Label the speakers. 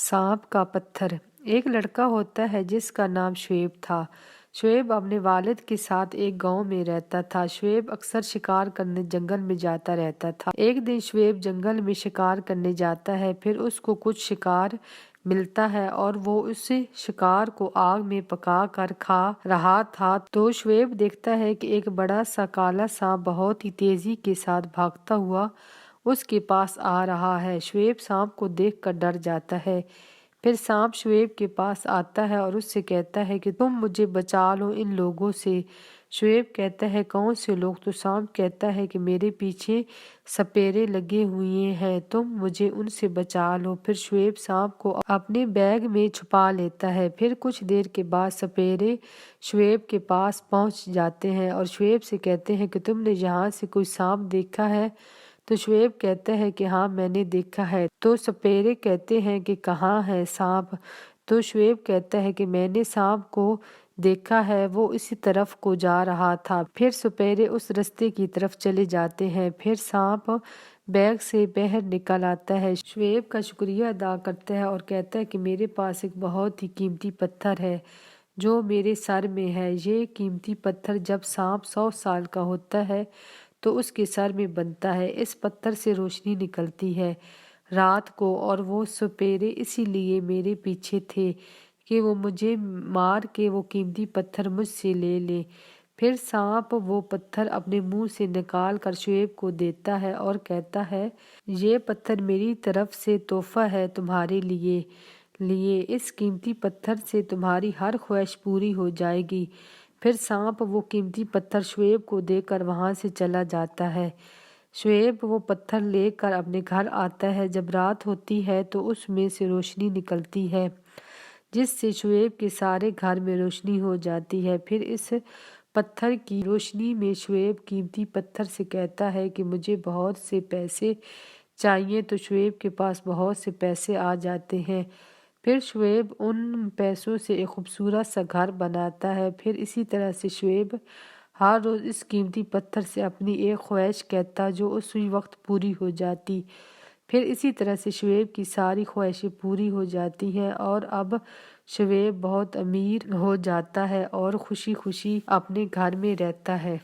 Speaker 1: सांप का पत्थर। एक लड़का होता है जिसका नाम शुएब था। शुएब अपने वालिद के साथ एक गांव में रहता था। शुएब अक्सर शिकार करने जंगल में जाता रहता था। एक दिन शुएब जंगल में शिकार करने जाता है, फिर उसको कुछ शिकार मिलता है और वो उस शिकार को आग में पका कर खा रहा था तो शुएब देखता है कि एक बड़ा सा काला सांप बहुत ही तेजी के साथ भागता हुआ उसके पास आ रहा है। शुएब सांप को देखकर डर जाता है। फिर सांप शुएब के पास आता है और उससे कहता है कि तुम मुझे बचा लो इन लोगों से। शुएब कहता है कौन से लोग? तो सांप कहता है कि मेरे पीछे सपेरे लगे हुए हैं, तुम मुझे उनसे बचा लो। फिर शुएब सांप को अपने बैग में छुपा लेता है। फिर कुछ देर के बाद सपेरे शुएब के पास पहुंच जाते हैं और शुएब से कहते हैं कि तुमने यहाँ से कोई सांप देखा है? तो शुएब कहता है कि हाँ मैंने देखा है। तो सपेरे कहते हैं कि कहाँ है सांप? तो शुएब कहता है कि मैंने सांप को देखा है, वो इसी तरफ को जा रहा था। फिर सपेरे उस रास्ते की तरफ चले जाते हैं। फिर सांप बैग से बाहर निकल आता है, शुएब का शुक्रिया अदा करता है और कहता है कि मेरे पास एक बहुत ही कीमती पत्थर है जो मेरे सर में है। ये कीमती पत्थर जब सांप 100 साल का होता है तो उसके सर में बनता है। इस पत्थर से रोशनी निकलती है रात को और वो सपेरे इसीलिए मेरे पीछे थे कि वो मुझे मार के वो कीमती पत्थर मुझसे ले ले। फिर सांप वो पत्थर अपने मुंह से निकाल कर शुएब को देता है और कहता है ये पत्थर मेरी तरफ से तोहफा है तुम्हारे लिए इस कीमती पत्थर से तुम्हारी हर ख्वाहिश पूरी हो जाएगी। फिर सांप वो कीमती पत्थर शुएब को देकर वहां से चला जाता है। शुएब वो पत्थर लेकर अपने घर आता है। जब रात होती है तो उसमें से रोशनी निकलती है जिससे शुएब के सारे घर में रोशनी हो जाती है। फिर इस पत्थर की रोशनी में शुएब कीमती पत्थर से कहता है कि मुझे बहुत से पैसे चाहिए। तो शुएब के पास बहुत से पैसे आ जाते हैं। फिर शुएब उन पैसों से एक खूबसूरत सा घर बनाता है। फिर इसी तरह से शुएब हर रोज़ इस कीमती पत्थर से अपनी एक ख्वाहिश कहता जो उसी वक्त पूरी हो जाती। फिर इसी तरह से शुएब की सारी ख्वाहिशें पूरी हो जाती हैं और अब शुएब बहुत अमीर हो जाता है और खुशी खुशी अपने घर में रहता है।